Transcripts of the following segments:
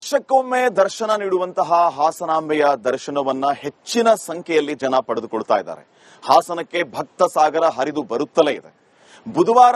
ವರ್ಷಕ್ಕೊಮ್ಮೆ ದರ್ಶನ ನೀಡುವಂತಹ ಹಾಸನಾಂಬೆಯ ದರ್ಶನವನ್ನ ಹೆಚ್ಚಿನ ಸಂಖ್ಯೆಯಲ್ಲಿ ಜನ ಪಡೆದುಕೊಳ್ತಾ ಇದ್ದಾರೆ. ಹಾಸನಕ್ಕೆ ಭಕ್ತ ಸಾಗರ ಹರಿದು ಬರುತ್ತಲೇ ಇದೆ. ಬುಧವಾರ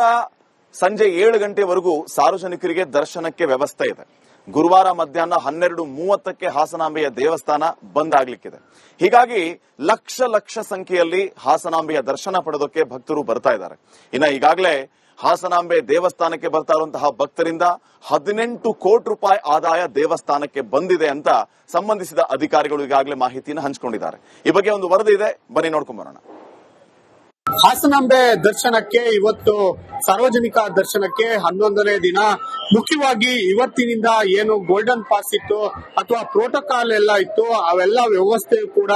ಸಂಜೆ 7 ಗಂಟೆವರೆಗೂ ಸಾರ್ವಜನಿಕರಿಗೆ ದರ್ಶನಕ್ಕೆ ವ್ಯವಸ್ಥೆ ಇದೆ. ಗುರುವಾರ ಮಧ್ಯಾಹ್ನ 12:30ಕ್ಕೆ ಹಾಸನಾಂಬೆಯ ದೇವಸ್ಥಾನ ಬಂದ್ ಆಗ್ಲಿಕ್ಕಿದೆ. ಹೀಗಾಗಿ ಲಕ್ಷ ಸಂಖ್ಯೆಯಲ್ಲಿ ಹಾಸನಾಂಬೆಯ ದರ್ಶನ ಪಡೆದೋಕೆ ಭಕ್ತರು ಬರ್ತಾ ಇದ್ದಾರೆ. ಇನ್ನ ಈಗಾಗಲೇ ಹಾಸನಾಂಬೆ ದೇವಸ್ಥಾನಕ್ಕೆ ಬರ್ತಾ ಇರುವಂತಹ ಭಕ್ತರಿಂದ 18 ಕೋಟಿ ರೂಪಾಯಿ ಆದಾಯ ದೇವಸ್ಥಾನಕ್ಕೆ ಬಂದಿದೆ ಅಂತ ಸಂಬಂಧಿಸಿದ ಅಧಿಕಾರಿಗಳು ಈಗಾಗಲೇ ಮಾಹಿತಿಯನ್ನು ಹಂಚಿಕೊಂಡಿದ್ದಾರೆ. ಈ ಬಗ್ಗೆ ಒಂದು ವರದಿ ಇದೆ, ಬನ್ನಿ ನೋಡ್ಕೊಂಡ್ ಬರೋಣ. ಹಾಸನಾಂಬೆ ದರ್ಶನಕ್ಕೆ ಇವತ್ತು ಸಾರ್ವಜನಿಕ ದರ್ಶನಕ್ಕೆ 11ನೇ ದಿನ. ಮುಖ್ಯವಾಗಿ ಇವತ್ತಿನಿಂದ ಏನು ಗೋಲ್ಡನ್ ಪಾಸ್ ಇತ್ತು ಅಥವಾ ಪ್ರೋಟೋಕಾಲ್ ಎಲ್ಲ ಇತ್ತು, ಅವೆಲ್ಲ ವ್ಯವಸ್ಥೆ ಕೂಡ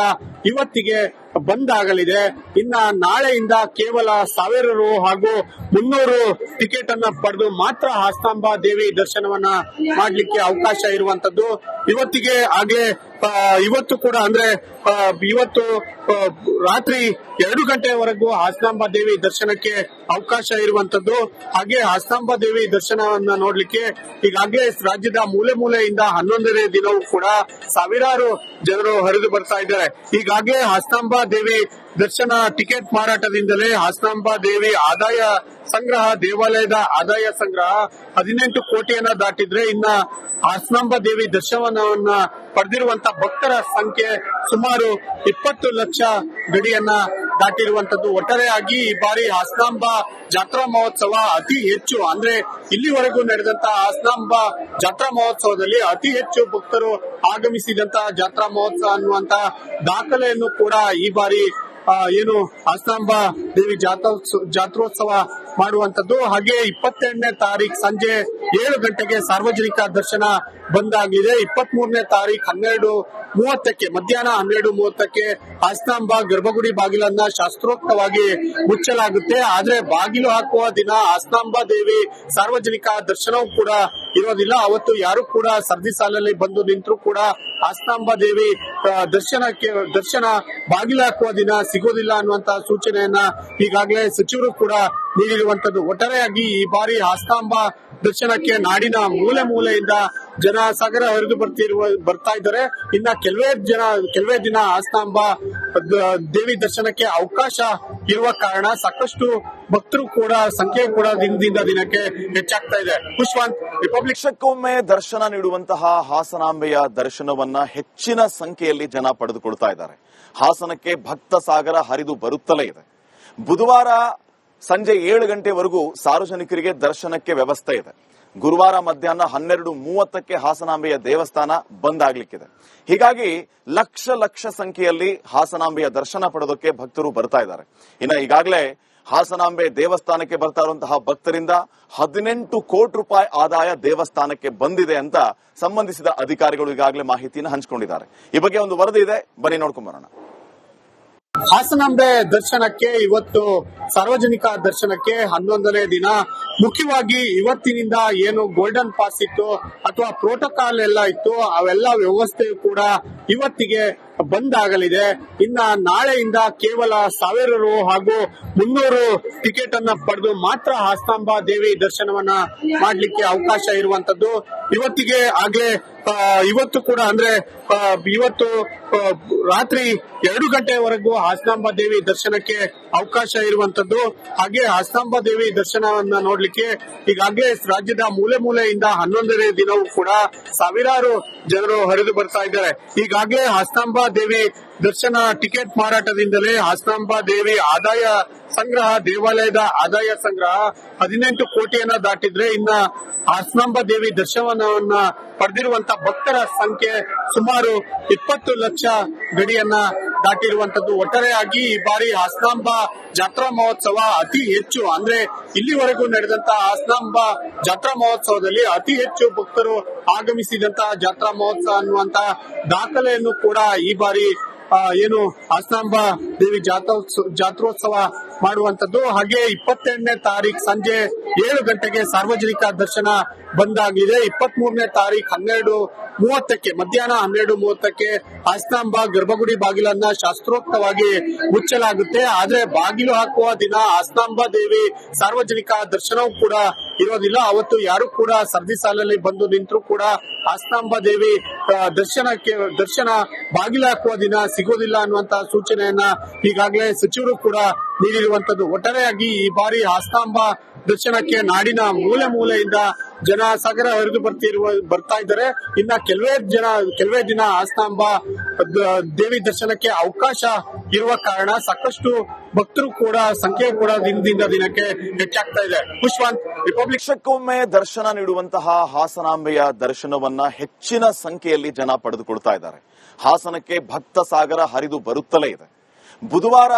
ಇವತ್ತಿಗೆ ಬಂದ್ ಆಗಲಿದೆ. ಇನ್ನ ನಾಳೆಯಿಂದ ಕೇವಲ 1000 ರು ಹಾಗೂ 300 ಟಿಕೆಟ್ ಅನ್ನ ಪಡೆದು ಮಾತ್ರ ಹಾಸನಾಂಬಾ ದೇವಿ ದರ್ಶನವನ್ನ ಮಾಡ್ಲಿಕ್ಕೆ ಅವಕಾಶ ಇರುವಂತದ್ದು. ಇವತ್ತಿಗೆ ಹಾಗೆ ಇವತ್ತು ಕೂಡ ಅಂದ್ರೆ ಇವತ್ತು ರಾತ್ರಿ 2 ಗಂಟೆವರೆಗೂ ಹಾಸನಾಂಬಾ ದೇವಿ ದರ್ಶನಕ್ಕೆ ಅವಕಾಶ ಇರುವಂತದ್ದು. ಹಾಗೆ ಹಾಸನಾಂಬಾ ದೇವಿ ದರ್ಶನವನ್ನ ನೋಡ್ಲಿಕ್ಕೆ ಈಗಾಗಲೇ ರಾಜ್ಯದ ಮೂಲೆ ಮೂಲೆಯಿಂದ 11ನೇ ದಿನವೂ ಕೂಡ ಸಾವಿರಾರು ಜನರು ಹರಿದು ಬರ್ತಾ ಇದ್ದಾರೆ. ಈಗಾಗಲೇ ಹಾಸನಾಂಬಾ ದೇವಿ ದರ್ಶನ ಟಿಕೆಟ್ ಮಾರಾಟದಿಂದಲೇ ಹಾಸನಾಂಬಾ ದೇವಿ ಆದಾಯ ಸಂಗ್ರಹ, ದೇವಾಲಯದ ಆದಾಯ ಸಂಗ್ರಹ 18 ಕೋಟಿಯನ್ನ ದಾಟಿದ್ರೆ, ಇನ್ನ ಹಾಸನಾಂಬಾ ದೇವಿ ದರ್ಶನವನ್ನ ಪಡೆದಿರುವಂತ ಭಕ್ತರ ಸಂಖ್ಯೆ ಸುಮಾರು 20 ಲಕ್ಷ ಗಡಿಯನ್ನ ದಾಟಿರುವಂತದ್ದು. ಒಟ್ಟಾರೆಯಾಗಿ ಈ ಬಾರಿ ಹಾಸನಾಂಬಾ ಜಾತ್ರಾ ಮಹೋತ್ಸವ ಅತಿ ಹೆಚ್ಚು, ಅಂದ್ರೆ ಇಲ್ಲಿವರೆಗೂ ನಡೆದಂತ ಹಾಸನಾಂಬಾ ಜಾತ್ರಾ ಮಹೋತ್ಸವದಲ್ಲಿ ಅತಿ ಹೆಚ್ಚು ಭಕ್ತರು ಆಗಮಿಸಿದಂತ ಜಾತ್ರಾ ಮಹೋತ್ಸವ ಅನ್ನುವಂತ ದಾಖಲೆಯನ್ನು ಕೂಡ ಈ ಬಾರಿ ಏನು ಹಾಸನಾಂಬಾ ದೇವಿ ಜಾತ್ರೋತ್ಸವ ಮಾಡುವಂತದ್ದು. ಹಾಗೆ 22ನೇ ತಾರೀಕು ಸಂಜೆ 7 ಗಂಟೆಗೆ ಸಾರ್ವಜನಿಕ ದರ್ಶನ ಬಂದಾಗಿದೆ. 23ನೇ ತಾರೀಕು 12:30ಕ್ಕೆ ಮಧ್ಯಾಹ್ನ 12:30ಕ್ಕೆ ಹಾಸನಾಂಬಾ ಗರ್ಭಗುಡಿ ಬಾಗಿಲನ್ನ ಶಾಸ್ತ್ರೋಕ್ತವಾಗಿ ಮುಚ್ಚಲಾಗುತ್ತೆ. ಆದ್ರೆ ಬಾಗಿಲು ಹಾಕುವ ದಿನ ಹಾಸನಾಂಬಾ ದೇವಿ ಸಾರ್ವಜನಿಕ ದರ್ಶನವೂ ಕೂಡ ಇರೋದಿಲ್ಲ. ಅವತ್ತು ಯಾರು ಕೂಡ ಸರದಿ ಸಾಲಲ್ಲಿ ಬಂದು ನಿಂತರೂ ಕೂಡ ಹಾಸನಾಂಬಾ ದೇವಿ ದರ್ಶನ ಬಾಗಿಲು ಹಾಕುವ ದಿನ ಸಿಗೋದಿಲ್ಲ ಅನ್ನುವಂತ ಸೂಚನೆಯನ್ನ ಈಗಾಗಲೇ ಸಚಿವರು ಕೂಡ ನೀಡಿರುವಂತದ್ದು. ಒಟ್ಟಾರೆಯಾಗಿ ಈ ಬಾರಿ ಹಾಸನಾಂಬಾ ದರ್ಶನಕ್ಕೆ ನಾಡಿನ ಮೂಲೆ ಮೂಲೆಯಿಂದ ಜನ ಸಾಗರ ಹರಿದು ಬರ್ತಾ ಇದ್ದಾರೆ. ಇನ್ನ ಕೆಲವೇ ದಿನ ಹಾಸನಾಂಬಾ ದೇವಿ ದರ್ಶನಕ್ಕೆ ಅವಕಾಶ ಇರುವ ಕಾರಣ ಸಾಕಷ್ಟು ಭಕ್ತರು ಕೂಡ ಸಂಖ್ಯೆ ಕೂಡ ದಿನದಿಂದ ದಿನಕ್ಕೆ ಹೆಚ್ಚಾಗ್ತಾ ಇದೆ. ಪುಷ್ಪಂತ್, ವರ್ಷಕ್ಕೊಮ್ಮೆ ದರ್ಶನ ನೀಡುವಂತಹ ಹಾಸನಾಂಬೆಯ ದರ್ಶನವನ್ನ ಹೆಚ್ಚಿನ ಸಂಖ್ಯೆಯಲ್ಲಿ ಜನ ಪಡೆದುಕೊಳ್ತಾ ಇದ್ದಾರೆ. ಹಾಸನಕ್ಕೆ ಭಕ್ತ ಸಾಗರ ಹರಿದು ಬರುತ್ತಲೇ ಇದೆ. ಬುಧವಾರ ಸಂಜೆ 7 ಗಂಟೆವರೆಗೂ ಸಾರ್ವಜನಿಕರಿಗೆ ದರ್ಶನಕ್ಕೆ ವ್ಯವಸ್ಥೆ ಇದೆ. ಗುರುವಾರ ಮಧ್ಯಾಹ್ನ 12:30ಕ್ಕೆ ಹಾಸನಾಂಬೆಯ ದೇವಸ್ಥಾನ ಬಂದ್ ಆಗ್ಲಿಕ್ಕಿದೆ. ಹೀಗಾಗಿ ಲಕ್ಷ ಸಂಖ್ಯೆಯಲ್ಲಿ ಹಾಸನಾಂಬೆಯ ದರ್ಶನ ಪಡೆದೋಕೆ ಭಕ್ತರು ಬರ್ತಾ ಇದ್ದಾರೆ. ಇನ್ನ ಈಗಾಗಲೇ ಹಾಸನಾಂಬೆ ದೇವಸ್ಥಾನಕ್ಕೆ ಬರ್ತಾ ಇರುವಂತಹ ಭಕ್ತರಿಂದ 18 ಕೋಟಿ ರೂಪಾಯಿ ಆದಾಯ ದೇವಸ್ಥಾನಕ್ಕೆ ಬಂದಿದೆ ಅಂತ ಸಂಬಂಧಿಸಿದ ಅಧಿಕಾರಿಗಳು ಈಗಾಗಲೇ ಮಾಹಿತಿಯನ್ನು ಹಂಚಿಕೊಂಡಿದ್ದಾರೆ. ಈ ಬಗ್ಗೆ ಒಂದು ವರದಿ ಇದೆ, ಬನ್ನಿ ನೋಡ್ಕೊಂಡ್ ಬರೋಣ. ಹಾಸನಾಂಬೆ ದರ್ಶನಕ್ಕೆ ಇವತ್ತು ಸಾರ್ವಜನಿಕ ದರ್ಶನಕ್ಕೆ 11ನೇ ದಿನ. ಮುಖ್ಯವಾಗಿ ಇವತ್ತಿನಿಂದ ಏನು ಗೋಲ್ಡನ್ ಪಾಸ್ ಇತ್ತು ಅಥವಾ ಪ್ರೋಟೋಕಾಲ್ ಎಲ್ಲ ಇತ್ತು, ಅವೆಲ್ಲ ವ್ಯವಸ್ಥೆ ಕೂಡ ಇವತ್ತಿಗೆ ಬಂದ್ ಆಗಲಿದೆ. ಇನ್ನ ನಾಳೆಯಿಂದ ಕೇವಲ 1000 ರು ಹಾಗೂ 300 ಟಿಕೆಟ್ ಅನ್ನ ಪಡೆದು ಮಾತ್ರ ಹಾಸನಾಂಬಾ ದೇವಿ ದರ್ಶನವನ್ನ ಮಾಡ್ಲಿಕ್ಕೆ ಅವಕಾಶ ಇರುವಂತದ್ದು. ಇವತ್ತಿಗೆ ಆಗ್ಲೇ ಇವತ್ತು ಕೂಡ ಅಂದ್ರೆ ಇವತ್ತು ರಾತ್ರಿ 2 ಗಂಟೆವರೆಗೂ ಹಾಸನಾಂಬಾ ದೇವಿ ದರ್ಶನಕ್ಕೆ ಅವಕಾಶ ಇರುವಂತದ್ದು. ಹಾಗೆ ಹಾಸನಾಂಬಾ ದೇವಿ ದರ್ಶನವನ್ನ ನೋಡ್ಲಿಕ್ಕೆ ಈಗಾಗಲೇ ರಾಜ್ಯದ ಮೂಲೆ ಮೂಲೆಯಿಂದ 11ನೇ ದಿನವೂ ಕೂಡ ಸಾವಿರಾರು ಜನರು ಹರಿದು ಬರ್ತಾ ಇದ್ದಾರೆ. ಈಗಾಗಲೇ ಹಾಸನಾಂಬಾ ದೇವಿ ದರ್ಶನ ಟಿಕೆಟ್ ಮಾರಾಟದಿಂದಲೇ ಹಾಸನಾಂಬಾ ದೇವಿ ಆದಾಯ ಸಂಗ್ರಹ, ದೇವಾಲಯದ ಆದಾಯ ಸಂಗ್ರಹ 18 ಕೋಟಿಯನ್ನ ದಾಟಿದ್ರೆ, ಇನ್ನ ಹಾಸನಾಂಬಾ ದೇವಿ ದರ್ಶನವನ್ನ ಪಡೆದಿರುವಂತ ಭಕ್ತರ ಸಂಖ್ಯೆ ಸುಮಾರು 20 ಲಕ್ಷ ಗಡಿಯನ್ನ ದಾಟಿರುವಂತದ್ದು. ಒಟ್ಟಾರೆಯಾಗಿ ಈ ಬಾರಿ ಹಾಸನಾಂಬಾ ಜಾತ್ರಾ ಮಹೋತ್ಸವ ಅತಿ ಹೆಚ್ಚು, ಅಂದ್ರೆ ಇಲ್ಲಿವರೆಗೂ ನಡೆದಂತ ಹಾಸನಾಂಬಾ ಜಾತ್ರಾ ಮಹೋತ್ಸವದಲ್ಲಿ ಅತಿ ಹೆಚ್ಚು ಭಕ್ತರು ಆಗಮಿಸಿದಂತಹ ಜಾತ್ರಾ ಮಹೋತ್ಸವ ಅನ್ನುವಂತ ದಾಖಲೆಯನ್ನು ಕೂಡ ಈ ಬಾರಿ ಏನು ಹಾಸನಾಂಬಾ ದೇವಿ ಜಾತ್ರೋತ್ಸವ ಮಾಡುವಂತದ್ದು. ಹಾಗೆ 22ನೇ ತಾರೀಕು ಸಂಜೆ 7 ಗಂಟೆಗೆ ಸಾರ್ವಜನಿಕ ದರ್ಶನ ಬಂದ್ ಆಗಲಿದೆ. 23ನೇ ತಾರೀಕು 12:30 ಮಧ್ಯಾಹ್ನ 12:30 ಹಾಸನಾಂಬ ಗರ್ಭಗುಡಿ ಬಾಗಿಲನ್ನ ಶಾಸ್ತ್ರೋಕ್ತವಾಗಿ ಮುಚ್ಚಲಾಗುತ್ತೆ. ಆದ್ರೆ ಬಾಗಿಲು ಹಾಕುವ ದಿನ ಹಾಸನಾಂಬ ದೇವಿ ಸಾರ್ವಜನಿಕ ದರ್ಶನವೂ ಕೂಡ ಇರೋದಿಲ್ಲ. ಅವತ್ತು ಯಾರು ಕೂಡ ಸರದಿ ಸಾಲಲ್ಲಿ ಬಂದು ನಿಂತರೂ ಕೂಡ ಹಾಸನಾಂಬ ದೇವಿ ದರ್ಶನ ಬಾಗಿಲು ಹಾಕುವ ದಿನ ಸಿಗೋದಿಲ್ಲ ಅನ್ನುವಂತ ಸೂಚನೆಯನ್ನ ಈಗಾಗಲೇ ಸಚಿವರು ಕೂಡ ನೀಡಿರುವಂತದ್ದು. ಒಟ್ಟಾರೆಯಾಗಿ ಈ ಬಾರಿ ಹಾಸನಾಂಬ ದರ್ಶನಕ್ಕೆ ನಾಡಿನ ಮೂಲೆ ಮೂಲೆಯಿಂದ ಜನ ಸಾಗರ ಹರಿದು ಬರ್ತಾ ಇದ್ದಾರೆ. ಇನ್ನ ಕೆಲವೇ ದಿನ ಹಾಸನಾಂಬ ದೇವಿ ದರ್ಶನಕ್ಕೆ ಅವಕಾಶ ಇರುವ ಕಾರಣ ಸಾಕಷ್ಟು ಭಕ್ತರು ಕೂಡ ಸಂಖ್ಯೆ ಕೂಡ ದಿನದಿಂದ ದಿನಕ್ಕೆ ಹೆಚ್ಚಾಗ್ತಾ ಇದೆ. ಪುಷ್ಪಾಂತ್, ರಿಪಬ್ಲಿಕ್. ವರ್ಷಕ್ಕೊಮ್ಮೆ ದರ್ಶನ ನೀಡುವಂತಹ ಹಾಸನಾಂಬೆಯ ದರ್ಶನವನ್ನ ಹೆಚ್ಚಿನ ಸಂಖ್ಯೆಯಲ್ಲಿ ಜನ ಪಡೆದುಕೊಳ್ತಾ ಇದ್ದಾರೆ. ಹಾಸನಕ್ಕೆ ಭಕ್ತ ಸಾಗರ ಹರಿದು ಬರುತ್ತಲೇ ಇದೆ. ಬುಧವಾರ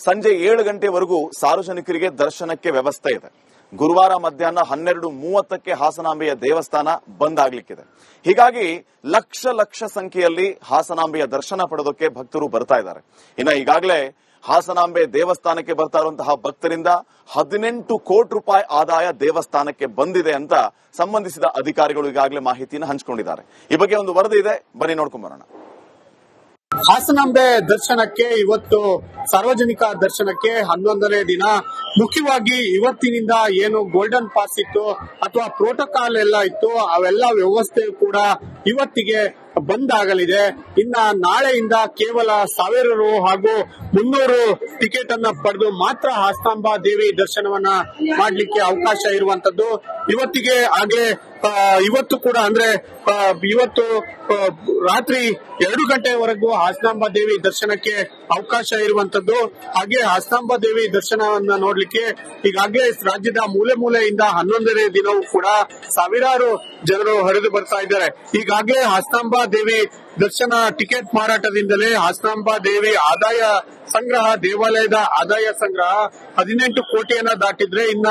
ಸಂಜೆ 7 ಗಂಟೆವರೆಗೂ ಸಾರ್ವಜನಿಕರಿಗೆ ದರ್ಶನಕ್ಕೆ ವ್ಯವಸ್ಥೆ ಇದೆ. ಗುರುವಾರ ಮಧ್ಯಾಹ್ನ 12:30 ಹಾಸನಾಂಬೆಯ ದೇವಸ್ಥಾನ ಬಂದ್ ಆಗ್ಲಿಕ್ಕಿದೆ. ಹೀಗಾಗಿ ಲಕ್ಷ ಸಂಖ್ಯೆಯಲ್ಲಿ ಹಾಸನಾಂಬೆಯ ದರ್ಶನ ಪಡೆದೋಕೆ ಭಕ್ತರು ಬರ್ತಾ ಇದ್ದಾರೆ. ಇನ್ನು ಈಗಾಗಲೇ ಹಾಸನಾಂಬೆ ದೇವಸ್ಥಾನಕ್ಕೆ ಬರ್ತಾ ಇರುವಂತಹ ಭಕ್ತರಿಂದ 18 ಕೋಟಿ ರೂಪಾಯಿ ಆದಾಯ ದೇವಸ್ಥಾನಕ್ಕೆ ಬಂದಿದೆ ಅಂತ ಸಂಬಂಧಿಸಿದ ಅಧಿಕಾರಿಗಳು ಈಗಾಗಲೇ ಮಾಹಿತಿಯನ್ನು ಹಂಚಿಕೊಂಡಿದ್ದಾರೆ. ಈ ಬಗ್ಗೆ ಒಂದು ವರದಿ ಇದೆ, ಬನ್ನಿ ನೋಡ್ಕೊಂಡ್ ಬರೋಣ. ಹಾಸನಾಂಬೆ ದರ್ಶನಕ್ಕೆ ಇವತ್ತು ಸಾರ್ವಜನಿಕ ದರ್ಶನಕ್ಕೆ 11ನೇ ದಿನ. ಮುಖ್ಯವಾಗಿ ಇವತ್ತಿನಿಂದ ಏನು ಗೋಲ್ಡನ್ ಪಾಸ್ ಇತ್ತು ಅಥವಾ ಪ್ರೋಟೋಕಾಲ್ ಎಲ್ಲ ಇತ್ತು, ಅವೆಲ್ಲ ವ್ಯವಸ್ಥೆ ಕೂಡ ಇವತ್ತಿಗೆ ಬಂದ್ ಆಗಲಿದೆ. ಇನ್ನ ನಾಳೆಯಿಂದ ಕೇವಲ 1000 ರು ಹಾಗೂ 300 ಟಿಕೆಟ್ ಅನ್ನ ಪಡೆದು ಮಾತ್ರ ಹಾಸನಾಂಬ ದೇವಿ ದರ್ಶನವನ್ನ ಮಾಡ್ಲಿಕ್ಕೆ ಅವಕಾಶ ಇರುವಂತದ್ದು. ಇವತ್ತಿಗೆ ಹಾಗೆ ಇವತ್ತು ಕೂಡ ಅಂದ್ರೆ ಇವತ್ತು ರಾತ್ರಿ 2 ಗಂಟೆವರೆಗೂ ಹಾಸನಾಂಬ ದೇವಿ ದರ್ಶನಕ್ಕೆ ಅವಕಾಶ ಇರುವಂತದ್ದು. ಹಾಗೆ ಹಾಸನಾಂಬ ದೇವಿ ದರ್ಶನವನ್ನ ನೋಡ್ಲಿಕ್ಕೆ ಈಗಾಗಲೇ ರಾಜ್ಯದ ಮೂಲೆ ಮೂಲೆಯಿಂದ 11ನೇ ದಿನವೂ ಕೂಡ ಸಾವಿರಾರು ಜನರು ಹರಿದು ಬರ್ತಾ ಇದ್ದಾರೆ. ಈಗಾಗಲೇ ಹಾಸನಾಂಬ ದೇವಿ ದರ್ಶನ ಟಿಕೆಟ್ ಮಾರಾಟದಿಂದಲೇ ಹಾಸನಾಂಬ ದೇವಿ ಆದಾಯ ಸಂಗ್ರಹ, ದೇವಾಲಯದ ಆದಾಯ ಸಂಗ್ರಹ 18 ಕೋಟಿಯನ್ನ ದಾಟಿದ್ರೆ, ಇನ್ನ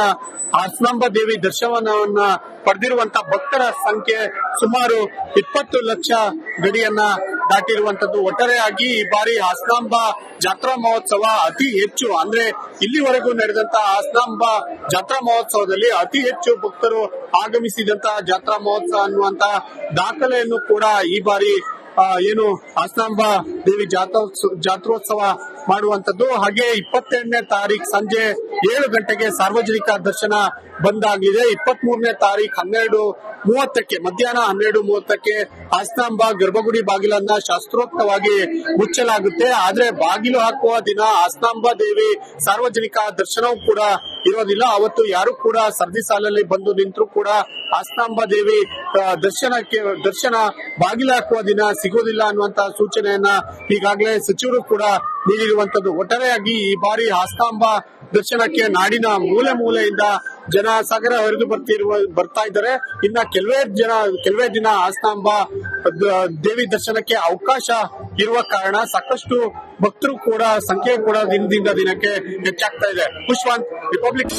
ಹಾಸನಾಂಬ ದೇವಿ ದರ್ಶನವನ್ನ ಪಡೆದಿರುವಂತ ಭಕ್ತರ ಸಂಖ್ಯೆ ಸುಮಾರು 20 ಲಕ್ಷ ಗಡಿಯನ್ನ ದಾಟಿರುವಂತದ್ದು. ಒಟ್ಟಾರೆಯಾಗಿ ಈ ಬಾರಿ ಹಾಸನಾಂಬ ಜಾತ್ರಾ ಮಹೋತ್ಸವ ಅತಿ ಹೆಚ್ಚು, ಅಂದ್ರೆ ಇಲ್ಲಿವರೆಗೂ ನಡೆದಂತ ಹಾಸನಾಂಬ ಜಾತ್ರಾ ಮಹೋತ್ಸವದಲ್ಲಿ ಅತಿ ಹೆಚ್ಚು ಭಕ್ತರು ಆಗಮಿಸಿದಂತಹ ಜಾತ್ರಾ ಮಹೋತ್ಸವ ಅನ್ನುವಂತ ದಾಖಲೆಯನ್ನು ಕೂಡ ಈ ಬಾರಿ ಏನು ಹಾಸನಾಂಬ ದೇವಿ ಜಾತ್ರೋತ್ಸವ ಮಾಡುವಂತದ್ದು. ಹಾಗೆ 22ನೇ ತಾರೀಕು ಸಂಜೆ 7 ಗಂಟೆಗೆ ಸಾರ್ವಜನಿಕ ದರ್ಶನ ಬಂದ್ ಆಗಲಿದೆ. 23ನೇ ತಾರೀಕು 12:30 ಮಧ್ಯಾಹ್ನ 12:30 ಹಾಸನಾಂಬ ಗರ್ಭಗುಡಿ ಬಾಗಿಲನ್ನ ಶಾಸ್ತ್ರೋಕ್ತವಾಗಿ ಮುಚ್ಚಲಾಗುತ್ತೆ. ಆದ್ರೆ ಬಾಗಿಲು ಹಾಕುವ ದಿನ ಹಾಸನಾಂಬ ದೇವಿ ಸಾರ್ವಜನಿಕ ದರ್ಶನವೂ ಕೂಡ ಇರೋದಿಲ್ಲ. ಅವತ್ತು ಯಾರು ಕೂಡ ಸರದಿ ಸಾಲಲ್ಲಿ ಬಂದು ನಿಂತರೂ ಕೂಡ ಹಾಸನಾಂಬ ದೇವಿ ದರ್ಶನ ಬಾಗಿಲು ಹಾಕುವ ದಿನ ಸಿಗೋದಿಲ್ಲ ಅನ್ನುವಂತ ಸೂಚನೆಯನ್ನ ಈಗಾಗಲೇ ಸಚಿವರು ಕೂಡ ನೀಡಿರುವಂತದ್ದು. ಒಟ್ಟಾರೆಯಾಗಿ ಈ ಬಾರಿ ಹಾಸನಾಂಬ ದರ್ಶನಕ್ಕೆ ನಾಡಿನ ಮೂಲೆ ಮೂಲೆಯಿಂದ ಜನ ಸಾಗರ ಹರಿದು ಬರ್ತಾ ಇದ್ದಾರೆ. ಇನ್ನ ಕೆಲವೇ ದಿನ ಹಾಸನಾಂಬ ದೇವಿ ದರ್ಶನಕ್ಕೆ ಅವಕಾಶ ಇರುವ ಕಾರಣ ಸಾಕಷ್ಟು ಭಕ್ತರು ಕೂಡ ಸಂಖ್ಯೆ ಕೂಡ ದಿನದಿಂದ ದಿನಕ್ಕೆ ಹೆಚ್ಚಾಗ್ತಾ ಇದೆ. ಪುಷ್ಪಾಂತ್, ರಿಪಬ್ಲಿಕ್.